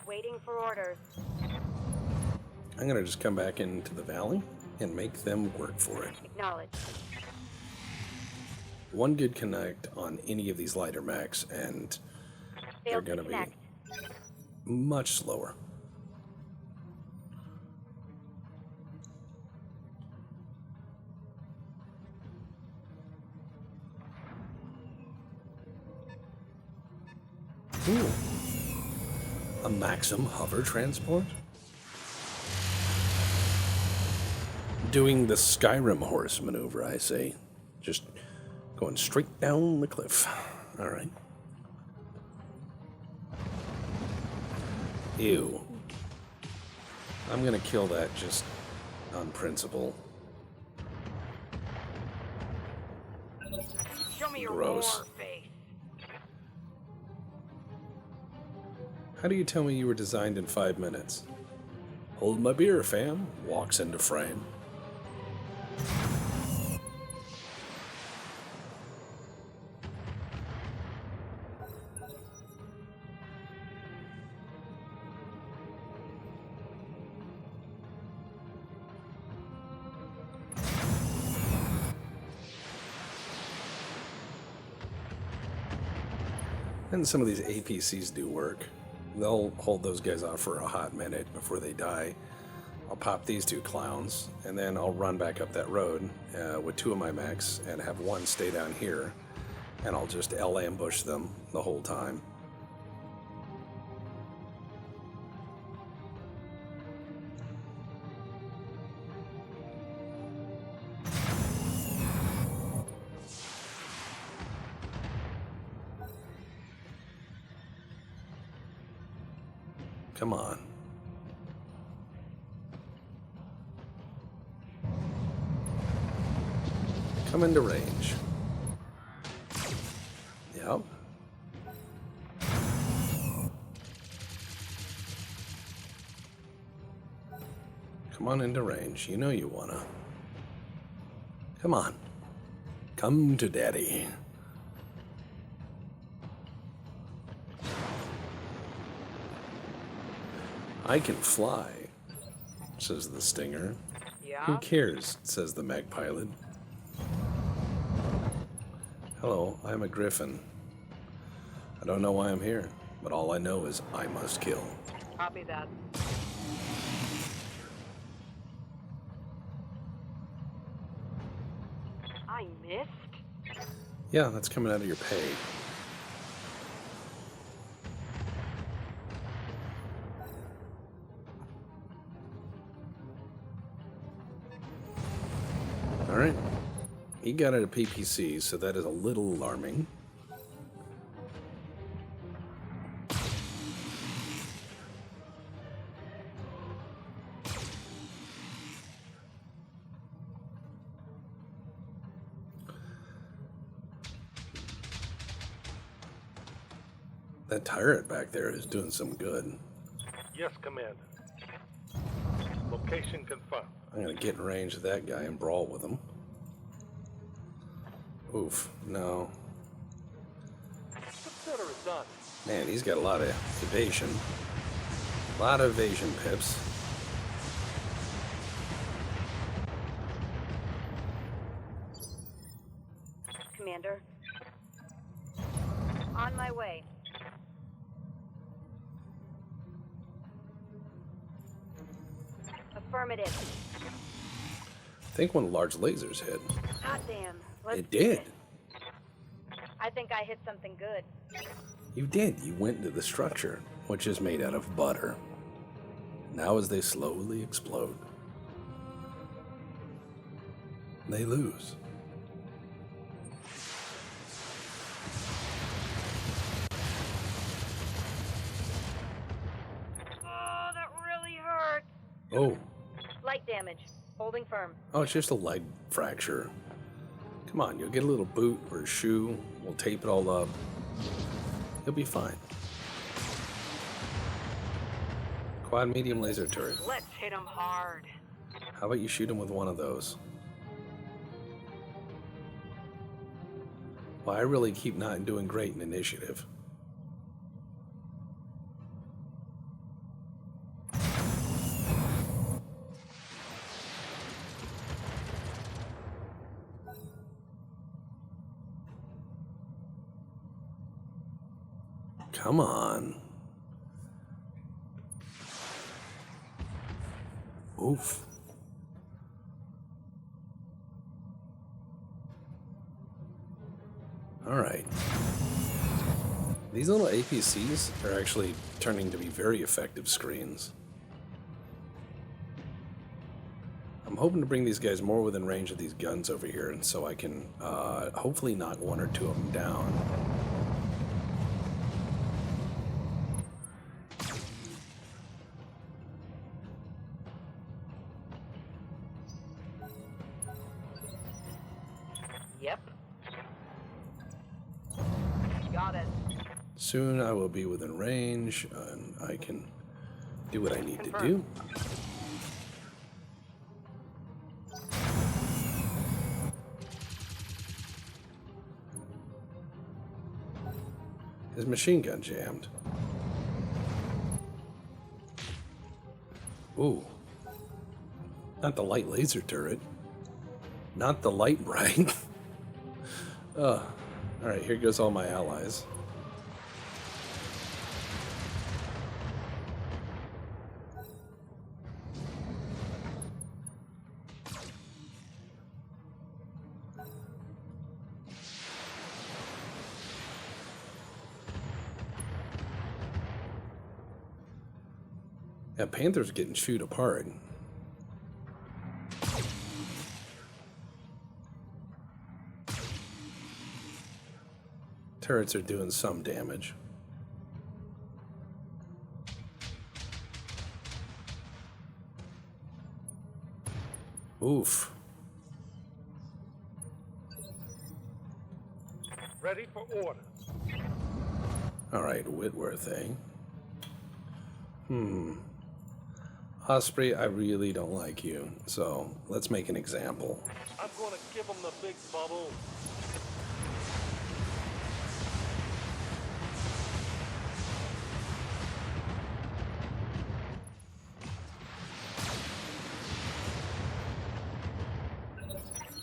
Waiting for orders. I'm going to just come back into the valley and make them work for it. Acknowledge. One good connect on any of these lighter mechs and they're Failed to going to be connect. much slower. Ooh. A Maxim hover transport? Doing the Skyrim horse maneuver, I say. Just going straight down the cliff. Alright. Ew. I'm gonna kill that just on principle. Show me your Gross. war face. How do you tell me you were designed in 5 minutes? Hold my beer, fam. Walks into frame. And some of these APCs do work. They'll hold those guys off for a hot minute before they die. I'll pop these 2 clowns, and then I'll run back up that road with 2 of my mechs and have one stay down here, and I'll just ambush them the whole time. Come on. Come into range. Yep. Come on into range. You know you wanna. Come on. Come to daddy. I can fly, says the Stinger. Yeah? Who cares, says the mech pilot. Hello, I'm a Griffin. I don't know why I'm here, but all I know is I must kill. Copy that. I missed? Yeah, that's coming out of your pay. Alright. He got it a PPC, so that is a little alarming. That turret back there is doing some good. Yes, Commander. Location confirmed. I'm gonna get in range of that guy and brawl with him. Oof, no. Consider it done. Man, he's got a lot of evasion. A lot of evasion pips. Commander. On my way. Affirmative. I think one of the large lasers hit. Hot damn. Let's It do did. this. I think I hit something good. You did. You went into the structure, which is made out of butter. Now as they slowly explode, they lose. Oh, that really hurt. Oh, Light damage. Holding firm. oh, it's just a leg fracture. Come on, you'll get a little boot or a shoe. We'll tape it all up. You'll be fine. Quad medium laser turret. Let's hit him hard. How about you shoot him with one of those? Well, I really keep not doing great in initiative. Come on. Oof. All right. These little APCs are actually turning to be very effective screens. I'm hoping to bring these guys more within range of these guns over here, and so I can hopefully knock one or two of them down. Yep. Got it. Soon I will be within range, and I can do what I need to do. His machine gun jammed. Ooh. Not the light laser turret. Not the light bright. Alright, here goes all my allies. Yeah, Panther's getting chewed apart. Turrets are doing some damage. Oof. Ready for orders. Alright, Whitworth, eh? Osprey, I really don't like you, so let's make an example. I'm gonna give him the big bubble.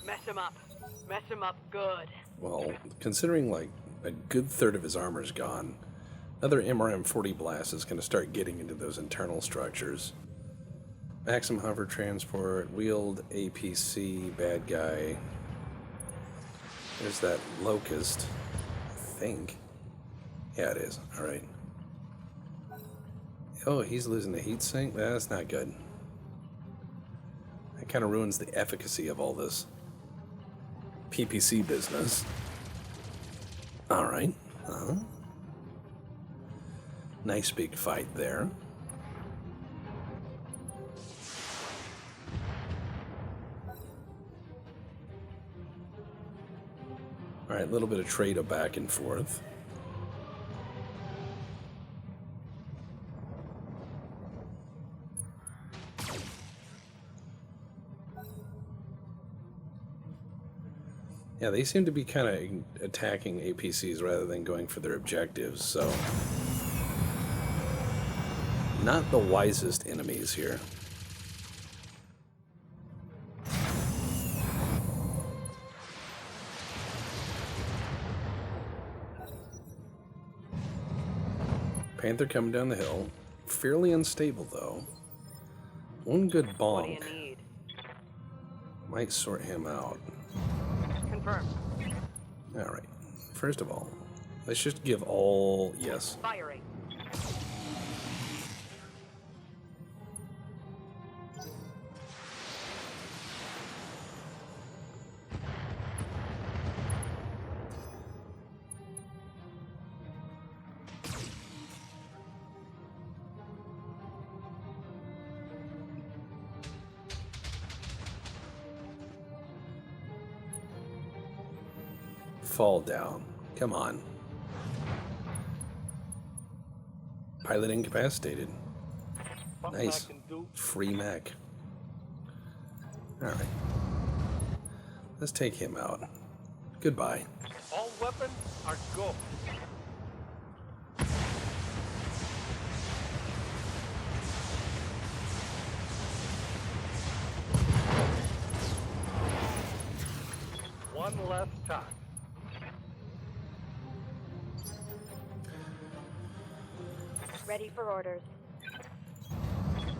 Mess him up. Mess him up good. Well, considering like a good third of his armor's gone, another MRM-40 blast is going to start getting into those internal structures. Maximum hover transport, wheeled APC, bad guy. There's that locust, I think. Yeah, it is. All right. Oh, he's losing the heat sink? That's not good. That kind of ruins the efficacy of all this PPC business. All right. Nice big fight there. All right, a little bit of trade back and forth. Yeah, they seem to be kind of attacking APCs rather than going for their objectives, so... Not the wisest enemies here. Panther coming down the hill. Fairly unstable, though. One good What do bonk you need? might sort him out. Confirmed. Alright, first of all, let's just give all... Yes. Firing. Fall down. Come on. Pilot incapacitated. Something Nice. I can do. Free mech. Alright. Let's take him out. Goodbye. All weapons are go. One last time. Ready for orders.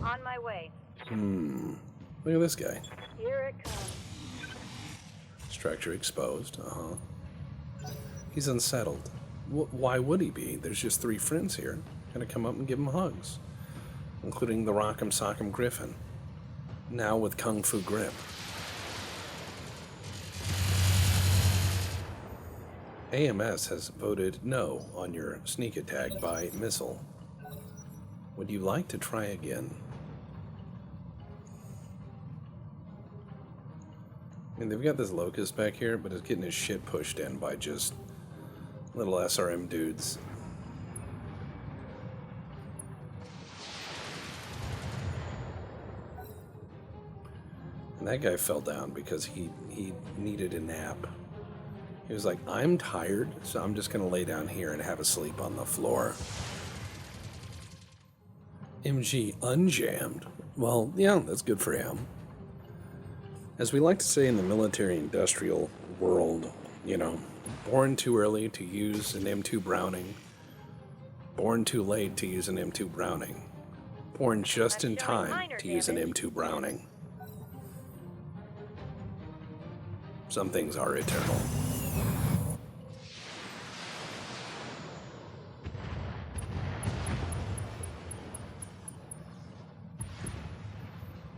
On my way. Look at this guy. Here it comes. Structure exposed. He's unsettled. Why would he be? There's just 3 friends here. Gonna come up and give him hugs. Including the Rock'em Sock'em Griffin. Now with Kung Fu Grip. AMS has voted no on your sneak attack by missile. Would you like to try again? I mean, they've got this locust back here, but it's getting his shit pushed in by just little SRM dudes. And that guy fell down because he needed a nap. He was like, I'm tired, so I'm just going to lay down here and have a sleep on the floor. MG unjammed. Well, yeah, that's good for him. As we like to say in the military-industrial world, you know, born too early to use an M2 Browning, born too late to use an M2 Browning, born just in time to use an M2 Browning. Some things are eternal.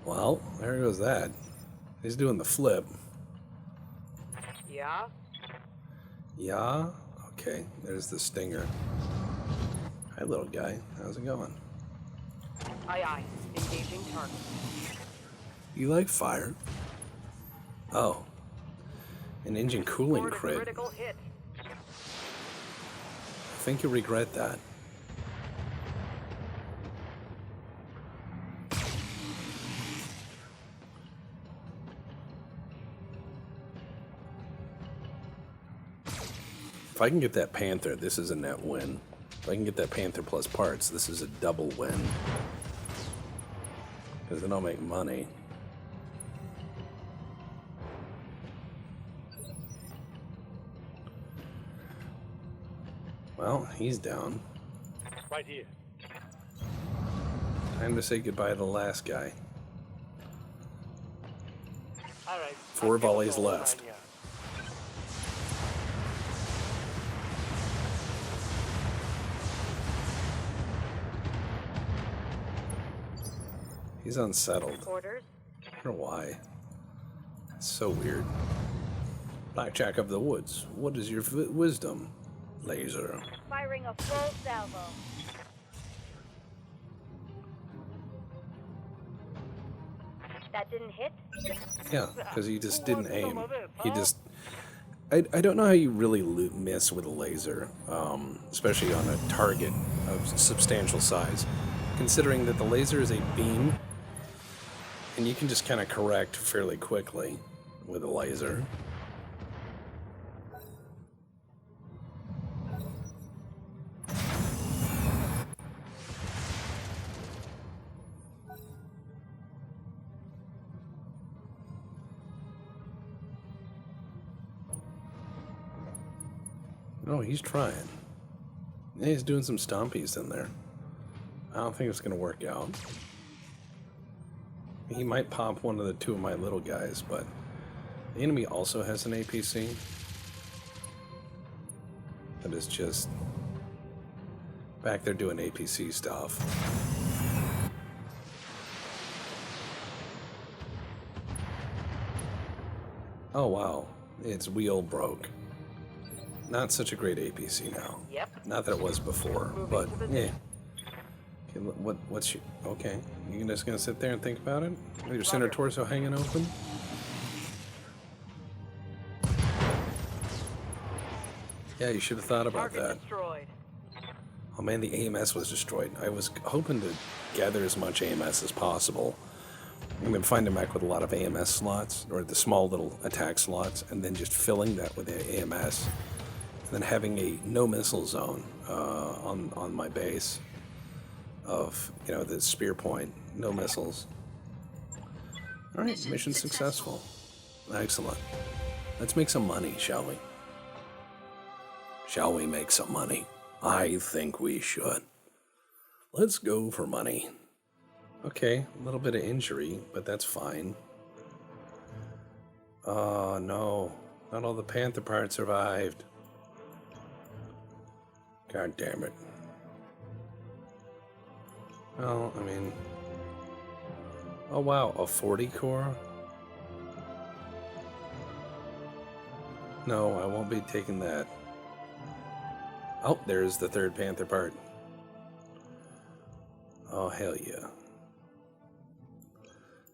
Well, there goes that. He's doing the flip. Yeah? Yeah? Okay, there's the stinger. Hi, little guy. How's it going? Aye aye. Engaging target. You like fire? Oh. An engine cooling Scored a crit. critical hit. I think you'll regret that. I can get that Panther, this is a net win. If I can get that Panther plus parts, this is a double win. Because then I'll make money. Well, he's down. Right here. Time to say goodbye to the last guy. All right. 4 volleys left. He's unsettled. Orders. I don't know why. It's so weird. Blackjack of the Woods. What is your wisdom? Laser. Firing a full salvo. That didn't hit? Yeah, because he just didn't aim. He just... I don't know how you really miss with a laser, especially on a target of substantial size, considering that the laser is a beam, and you can just kind of correct fairly quickly with a laser. Oh, he's trying. Yeah, he's doing some stompies in there. I don't think it's going to work out. He might pop one of the 2 of my little guys, but the enemy also has an APC. That is just back there doing APC stuff. Oh, wow. Its wheel broke. Not such a great APC now. Yep. Not that it was before, but yeah. Okay, what's your... Okay, you just gonna sit there and think about it? With your center torso hanging open? Yeah, you should have thought about Target that. destroyed. Oh man, the AMS was destroyed. I was hoping to gather as much AMS as possible. I'm gonna find a mech with a lot of AMS slots, or the small little attack slots, and then just filling that with the AMS. And then having a no missile zone on my base of, you know, the spear point, no missiles. All right, mission successful. Excellent. Let's make some money, shall we? Shall we make some money? I think we should. Let's go for money. Okay, a little bit of injury, but that's fine. Oh no, not all the Panther parts survived. God damn it. Well, I mean... Oh wow, a 40 core? No, I won't be taking that. Oh, there's the 3rd Panther part. Oh, hell yeah.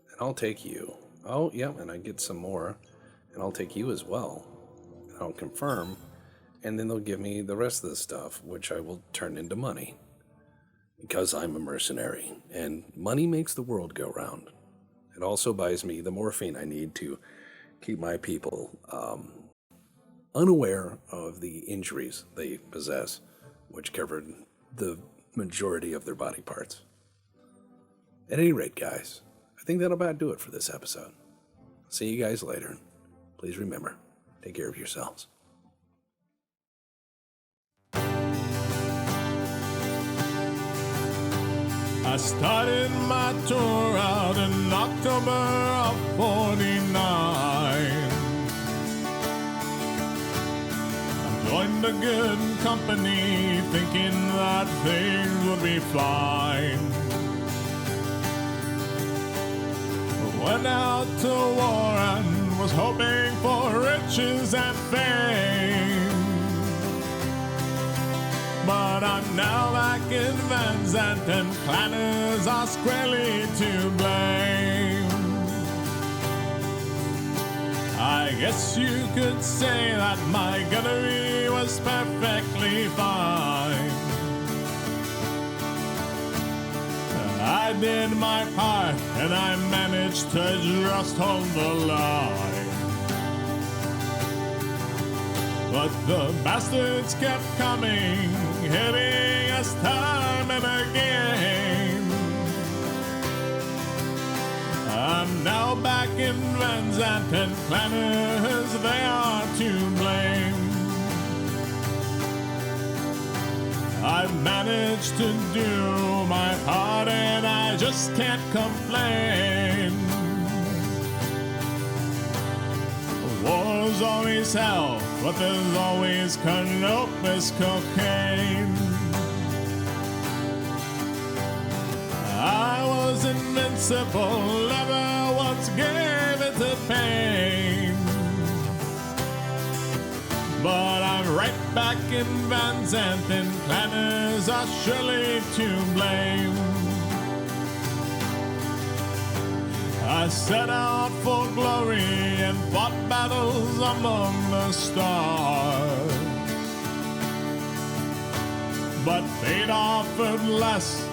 And I'll take you. Oh, yeah, and I get some more. And I'll take you as well. And I'll confirm. And then they'll give me the rest of the stuff, which I will turn into money. Because I'm a mercenary. And money makes the world go round. It also buys me the morphine I need to keep my people unaware of the injuries they possess, which covered the majority of their body parts. At any rate, guys, I think that'll about do it for this episode. See you guys later. Please remember, take care of yourselves. I started my tour out in October of '49. I joined a good company thinking that things would be fine. Went out to war and was hoping for riches and fame. But I'm now back in Van Zandt and clanners are squarely to blame. I guess you could say that my gunnery was perfectly fine. I did my part and I managed to just hold the line. But the bastards kept coming, hitting us time and again. I'm now back in Van Zandt and planners, they are to blame. I've managed to do my part and I just can't complain. War's always hell, but there's always canopus cocaine. I was invincible, never once gave it to pain. But I'm right back in Van Zandt and planners are surely to blame. I set out for glory and fought battles among the stars. But fate offered less,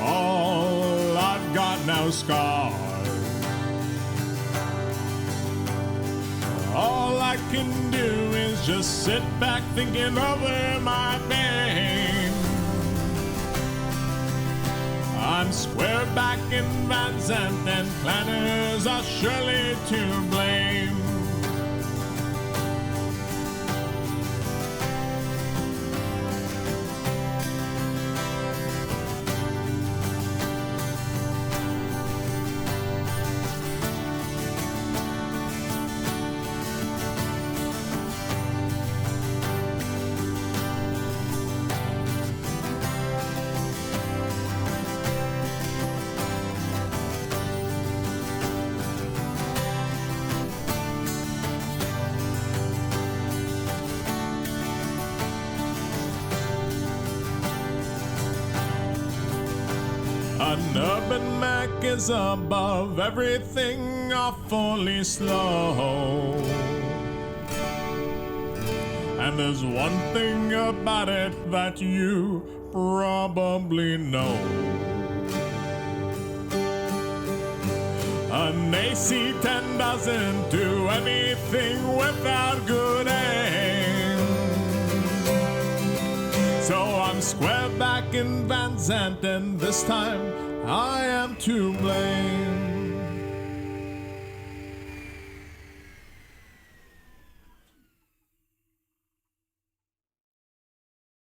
all I've got now scars. All I can do is just sit back thinking over my pain. I'm square back in Van Zandt and planners are surely to blame. An urban mech is above everything awfully slow. And there's one thing about it that you probably know. An AC-10 doesn't do anything without good aim. So I'm square back in Van Zandt and this time I am to blame.